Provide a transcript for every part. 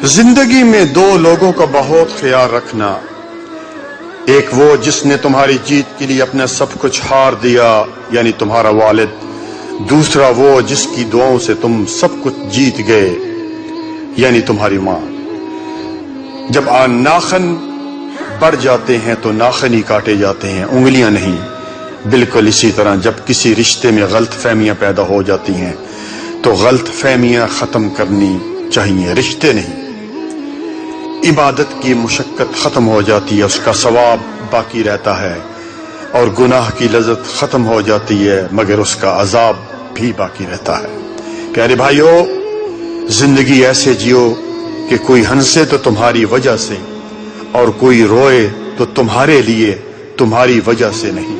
زندگی میں دو لوگوں کا بہت خیال رکھنا، ایک وہ جس نے تمہاری جیت کے لیے اپنا سب کچھ ہار دیا یعنی تمہارا والد، دوسرا وہ جس کی دعاؤں سے تم سب کچھ جیت گئے یعنی تمہاری ماں۔ جب ناخن بڑھ جاتے ہیں تو ناخن ہی کاٹے جاتے ہیں، انگلیاں نہیں۔ بالکل اسی طرح جب کسی رشتے میں غلط فہمیاں پیدا ہو جاتی ہیں تو غلط فہمیاں ختم کرنی چاہیے، رشتے نہیں۔ عبادت کی مشقت ختم ہو جاتی ہے، اس کا ثواب باقی رہتا ہے، اور گناہ کی لذت ختم ہو جاتی ہے مگر اس کا عذاب بھی باقی رہتا ہے۔ پیارے بھائیو، زندگی ایسے جیو کہ کوئی ہنسے تو تمہاری وجہ سے اور کوئی روئے تو تمہارے لیے، تمہاری وجہ سے نہیں۔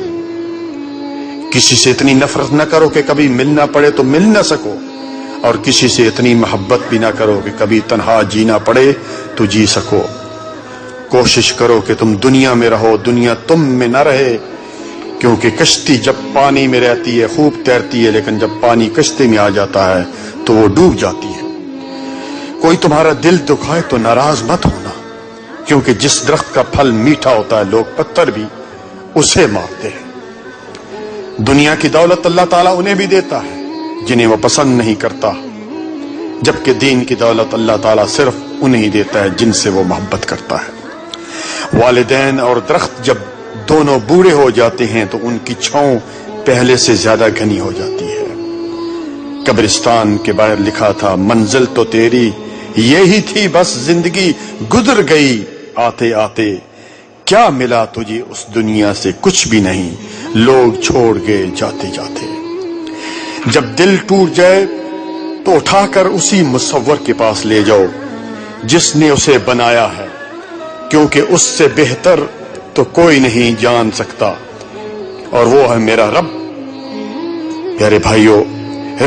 کسی سے اتنی نفرت نہ کرو کہ کبھی ملنا پڑے تو مل نہ سکو، اور کسی سے اتنی محبت بھی نہ کرو کہ کبھی تنہا جینا پڑے تو جی سکو۔ کوشش کرو کہ تم دنیا میں رہو، دنیا تم میں نہ رہے، کیونکہ کشتی جب پانی میں رہتی ہے خوب تیرتی ہے، لیکن جب پانی کشتی میں آ جاتا ہے تو وہ ڈوب جاتی ہے۔ کوئی تمہارا دل دکھائے تو ناراض مت ہونا، کیونکہ جس درخت کا پھل میٹھا ہوتا ہے لوگ پتھر بھی اسے مارتے ہیں۔ دنیا کی دولت اللہ تعالیٰ انہیں بھی دیتا ہے جنہیں وہ پسند نہیں کرتا، جبکہ دین کی دولت اللہ تعالیٰ صرف انہیں دیتا ہے جن سے وہ محبت کرتا ہے۔ والدین اور درخت جب دونوں بوڑھے ہو جاتے ہیں تو ان کی چھاؤں پہلے سے زیادہ گھنی ہو جاتی ہے۔ قبرستان کے باہر لکھا تھا، منزل تو تیری یہی تھی بس زندگی گزر گئی آتے آتے، کیا ملا تجھے اس دنیا سے؟ کچھ بھی نہیں، لوگ چھوڑ گئے جاتے جاتے۔ جب دل ٹوٹ جائے تو اٹھا کر اسی مصور کے پاس لے جاؤ جس نے اسے بنایا ہے، کیونکہ اس سے بہتر تو کوئی نہیں جان سکتا، اور وہ ہے میرا رب۔ پیارے بھائیو،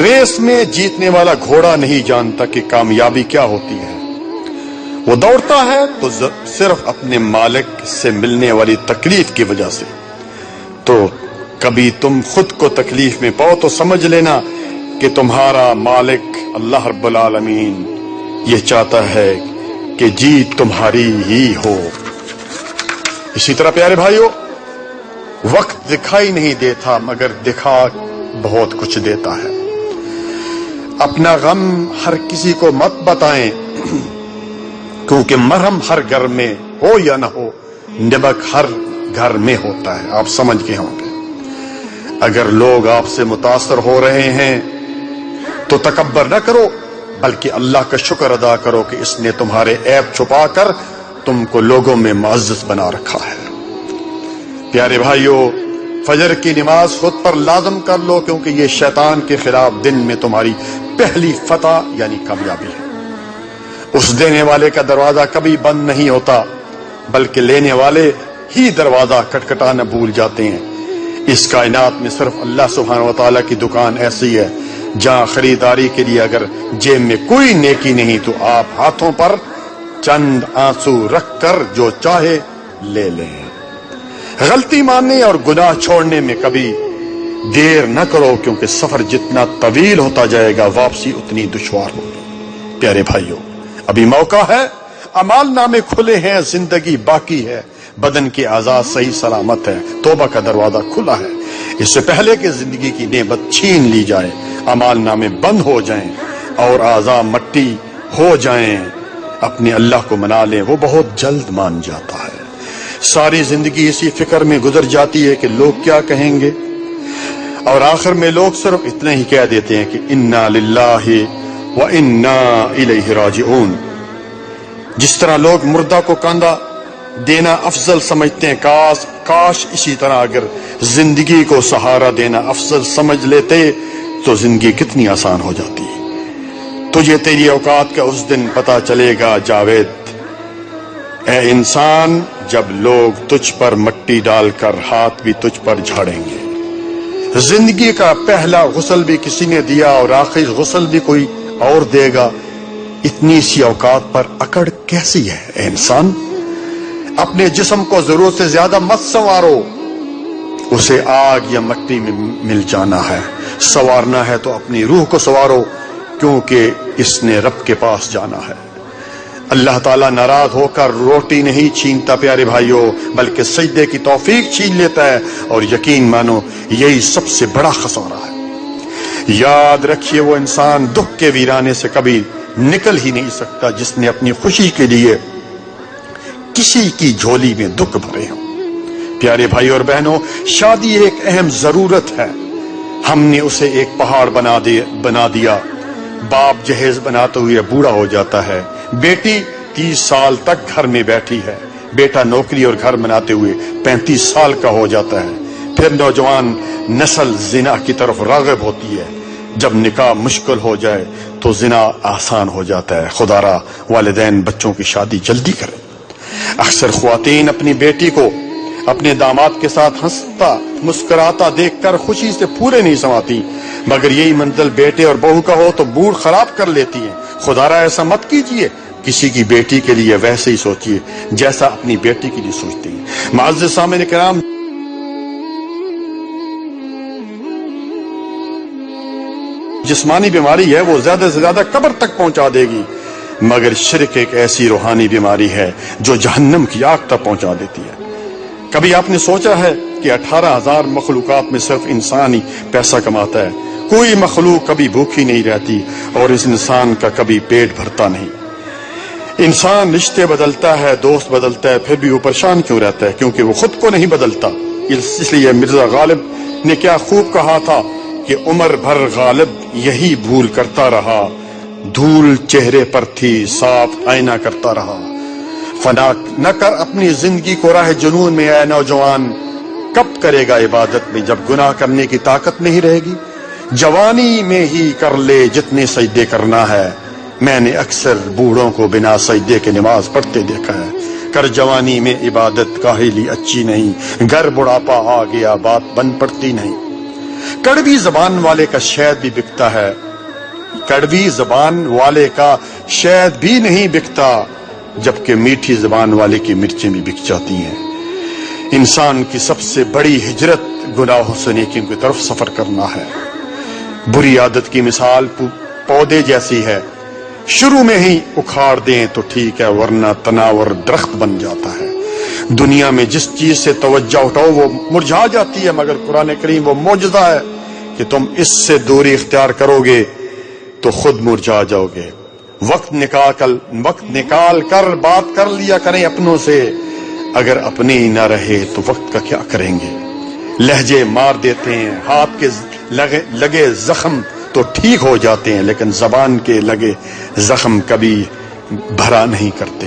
ریس میں جیتنے والا گھوڑا نہیں جانتا کہ کامیابی کیا ہوتی ہے۔ وہ دوڑتا ہے تو صرف اپنے مالک سے ملنے والی تکلیف کی وجہ سے۔ تو کبھی تم خود کو تکلیف میں پاؤ تو سمجھ لینا کہ تمہارا مالک اللہ رب العالمین یہ چاہتا ہے کہ جیت تمہاری ہی ہو۔ اسی طرح پیارے بھائیو، وقت دکھائی نہیں دیتا مگر دکھا بہت کچھ دیتا ہے۔ اپنا غم ہر کسی کو مت بتائیں، کیونکہ مرہم ہر گھر میں ہو یا نہ ہو، نمک ہر گھر میں ہوتا ہے۔ آپ سمجھ گئے ہوں گے۔ اگر لوگ آپ سے متاثر ہو رہے ہیں تو تکبر نہ کرو، بلکہ اللہ کا شکر ادا کرو کہ اس نے تمہارے عیب چھپا کر تم کو لوگوں میں معزز بنا رکھا ہے۔ پیارے بھائیو، فجر کی نماز خود پر لازم کر لو، کیونکہ یہ شیطان کے خلاف دن میں تمہاری پہلی فتح یعنی کامیابی ہے۔ اس دینے والے کا دروازہ کبھی بند نہیں ہوتا، بلکہ لینے والے ہی دروازہ کھٹکھٹانا بھول جاتے ہیں۔ اس کائنات میں صرف اللہ سبحانہ وتعالی کی دکان ایسی ہے جہاں خریداری کے لیے اگر جیب میں کوئی نیکی نہیں تو آپ ہاتھوں پر چند آنسو رکھ کر جو چاہے لے لیں۔ غلطی ماننے اور گناہ چھوڑنے میں کبھی دیر نہ کرو، کیونکہ سفر جتنا طویل ہوتا جائے گا واپسی اتنی دشوار ہوگی۔ پیارے بھائیو، ابھی موقع ہے، اعمال نامے کھلے ہیں، زندگی باقی ہے، بدن کے اعضاء صحیح سلامت ہے، توبہ کا دروازہ کھلا ہے۔ اس سے پہلے کہ زندگی کی نعمت چھین لی جائے، اعمال نامے بند ہو جائیں اور اعضاء مٹی ہو جائیں، اپنے اللہ کو منا لیں، وہ بہت جلد مان جاتا ہے۔ ساری زندگی اسی فکر میں گزر جاتی ہے کہ لوگ کیا کہیں گے، اور آخر میں لوگ صرف اتنا ہی کہہ دیتے ہیں کہ انا للہ و انا الیہ راجعون۔ جس طرح لوگ مردہ کو کاندھا دینا افضل سمجھتے ہیں، کاش اسی طرح اگر زندگی کو سہارا دینا افضل سمجھ لیتے تو زندگی کتنی آسان ہو جاتی۔ تجھے تیری اوقات کا اس دن پتا چلے گا جاوید، اے انسان، جب لوگ تجھ پر مٹی ڈال کر ہاتھ بھی تجھ پر جھاڑیں گے۔ زندگی کا پہلا غسل بھی کسی نے دیا اور آخری غسل بھی کوئی اور دے گا۔ اتنی سی اوقات پر اکڑ کیسی ہے اے انسان؟ اپنے جسم کو ضرورت سے زیادہ مت سنوارو، اسے آگ یا مٹی میں مل جانا ہے۔ سنوارنا ہے تو اپنی روح کو سنوارو، کیونکہ اس نے رب کے پاس جانا ہے۔ اللہ تعالیٰ ناراض ہو کر روٹی نہیں چھینتا پیارے بھائیوں، بلکہ سجدے کی توفیق چھین لیتا ہے، اور یقین مانو یہی سب سے بڑا خسارہ ہے۔ یاد رکھیے وہ انسان دکھ کے ویرانے سے کبھی نکل ہی نہیں سکتا جس نے اپنی خوشی کے لیے کسی کی جھولی میں دکھ بھرے ہوں۔ پیارے بھائی اور بہنوں، شادی ایک اہم ضرورت ہے، ہم نے اسے ایک پہاڑ بنا دیا۔ باپ جہیز بناتے ہوئے بوڑھا ہو جاتا ہے، بیٹی 30 سال تک گھر میں بیٹھی ہے، بیٹا نوکری اور گھر بناتے ہوئے 35 سال کا ہو جاتا ہے، پھر نوجوان نسل زنا کی طرف راغب ہوتی ہے۔ جب نکاح مشکل ہو جائے تو زنا آسان ہو جاتا ہے۔ خدا را والدین بچوں کی شادی جلدی کریں۔ اکثر خواتین اپنی بیٹی کو اپنے داماد کے ساتھ ہنستا مسکراتا دیکھ کر خوشی سے پورے نہیں سماتی، مگر یہی منزل بیٹے اور بہو کا ہو تو موڈ خراب کر لیتی ہیں۔ خدا را ایسا مت کیجیے، کسی کی بیٹی کے لیے ویسے ہی سوچیے جیسا اپنی بیٹی کے لیے سوچتے ہیں۔ معزز سامعین کرام، جسمانی بیماری ہے وہ زیادہ سے زیادہ قبر تک پہنچا دے گی، مگر شرک ایک ایسی روحانی بیماری ہے جو جہنم کی آگ تک پہنچا دیتی ہے۔ کبھی آپ نے سوچا ہے کہ 18,000 مخلوقات میں صرف انسان ہی پیسہ کماتا ہے؟ کوئی مخلوق کبھی بھوکی نہیں رہتی اور اس انسان کا کبھی پیٹ بھرتا نہیں۔ انسان رشتے بدلتا ہے، دوست بدلتا ہے، پھر بھی وہ پریشان کیوں رہتا ہے؟ کیونکہ وہ خود کو نہیں بدلتا۔ اس لیے مرزا غالب نے کیا خوب کہا تھا کہ عمر بھر غالب یہی بھول کرتا رہا، دھول چہرے پر تھی صاف آئینہ کرتا رہا۔ فنا نہ کر اپنی زندگی کو راہ جنون میں اے نوجوان، کب کرے گا عبادت میں جب گناہ کرنے کی طاقت نہیں رہے گی؟ جوانی میں ہی کر لے جتنے سجدے کرنا ہے، میں نے اکثر بوڑھوں کو بنا سجدے کے نماز پڑھتے دیکھا ہے۔ کر جوانی میں عبادت کاہلی اچھی نہیں، گر بڑھاپا آ گیا بات بن پڑتی نہیں۔ کڑوی زبان والے کا شہد بھی بکتا ہے، کڑوی زبان والے کا شہد بھی نہیں بکتا، جبکہ میٹھی زبان والے کی مرچیں بھی بک جاتی ہیں۔ انسان کی سب سے بڑی ہجرت گناہوں سے نیکیوں کی طرف سفر کرنا ہے۔ بری عادت کی مثال پودے جیسی ہے، شروع میں ہی اکھاڑ دیں تو ٹھیک ہے، ورنہ تناور درخت بن جاتا ہے۔ دنیا میں جس چیز سے توجہ اٹھاؤ وہ مرجھا جاتی ہے، مگر قرآن کریم وہ معجزہ ہے کہ تم اس سے دوری اختیار کرو گے تو خود مرجھا جاؤ گے۔ وقت نکال کر بات کر لیا کریں اپنوں سے، اگر اپنے ہی نہ رہے تو وقت کا کیا کریں گے؟ لہجے مار دیتے ہیں، ہاتھ کے لگے زخم تو ٹھیک ہو جاتے ہیں، لیکن زبان کے لگے زخم کبھی بھرا نہیں کرتے۔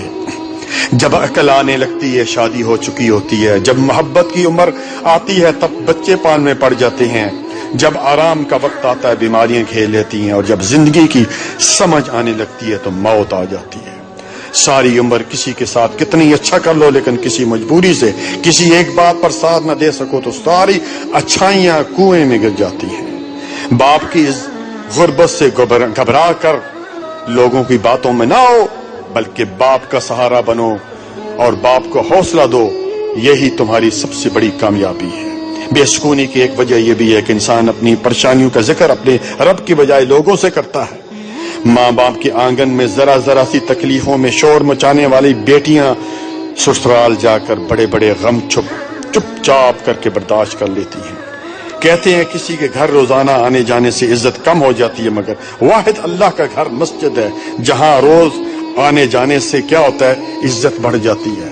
جب عقل آنے لگتی ہے شادی ہو چکی ہوتی ہے، جب محبت کی عمر آتی ہے تب بچے پال میں پڑ جاتے ہیں، جب آرام کا وقت آتا ہے بیماریاں گھیر لیتی ہیں، اور جب زندگی کی سمجھ آنے لگتی ہے تو موت آ جاتی ہے۔ ساری عمر کسی کے ساتھ کتنی اچھا کر لو، لیکن کسی مجبوری سے کسی ایک بات پر ساتھ نہ دے سکو تو ساری اچھائیاں کنویں میں گر جاتی ہیں۔ باپ کی غربت سے گھبرا کر لوگوں کی باتوں میں نہ آؤ، بلکہ باپ کا سہارا بنو اور باپ کو حوصلہ دو، یہی تمہاری سب سے بڑی کامیابی ہے۔ بے سکونی کی ایک وجہ یہ بھی ہے کہ انسان اپنی پریشانیوں کا ذکر اپنے رب کی بجائے لوگوں سے کرتا ہے۔ ماں باپ کے آنگن میں ذرا سی تکلیفوں میں شور مچانے والی بیٹیاں سسرال جا کر بڑے بڑے غم چپ چاپ کر کے برداشت کر لیتی ہیں۔ کہتے ہیں کسی کے گھر روزانہ آنے جانے سے عزت کم ہو جاتی ہے، مگر واحد اللہ کا گھر مسجد ہے جہاں روز آنے جانے سے کیا ہوتا ہے؟ عزت بڑھ جاتی ہے۔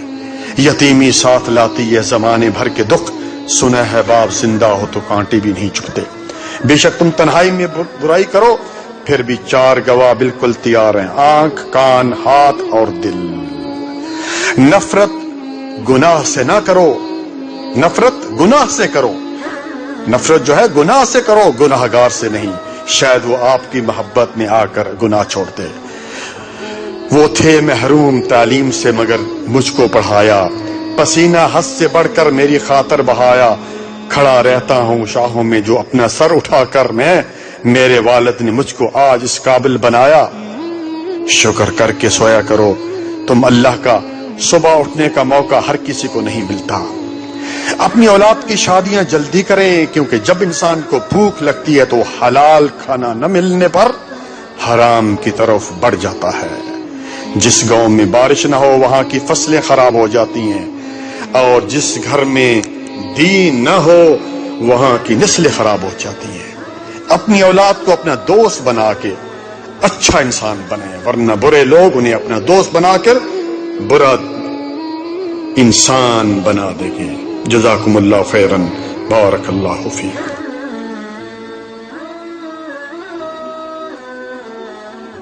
یتیمی ساتھ لاتی ہے زمانے بھر کے دکھ، سنا ہے باپ زندہ ہو تو کانٹے بھی نہیں چبھتے۔ بے شک تم تنہائی میں برائی کرو پھر بھی 4 گواہ بالکل تیار ہیں، آنکھ، کان، ہاتھ اور دل۔ نفرت گناہ سے نہ کرو، نفرت گناہ سے کرو، نفرت جو ہے گناہ سے کرو، گناہگار سے نہیں، شاید وہ آپ کی محبت میں آ کر گناہ چھوڑ دے۔ وہ تھے محروم تعلیم سے مگر مجھ کو پڑھایا، پسینہ حد سے بڑھ کر میری خاطر بہایا، کھڑا رہتا ہوں شاہوں میں جو اپنا سر اٹھا کر میں، میرے والد نے مجھ کو آج اس قابل بنایا۔ شکر کر کے سویا کرو، تم اللہ کا صبح اٹھنے کا موقع ہر کسی کو نہیں ملتا۔ اپنی اولاد کی شادیاں جلدی کریں، کیونکہ جب انسان کو بھوک لگتی ہے تو حلال کھانا نہ ملنے پر حرام کی طرف بڑھ جاتا ہے۔ جس گاؤں میں بارش نہ ہو وہاں کی فصلیں خراب ہو جاتی ہیں، اور جس گھر میں دین نہ ہو وہاں کی نسلیں خراب ہو جاتی ہیں۔ اپنی اولاد کو اپنا دوست بنا کے اچھا انسان بنے، ورنہ برے لوگ انہیں اپنا دوست بنا کر برا انسان بنا دیں گے۔ جزاکم اللہ خیرا، بارک اللہ فیکم۔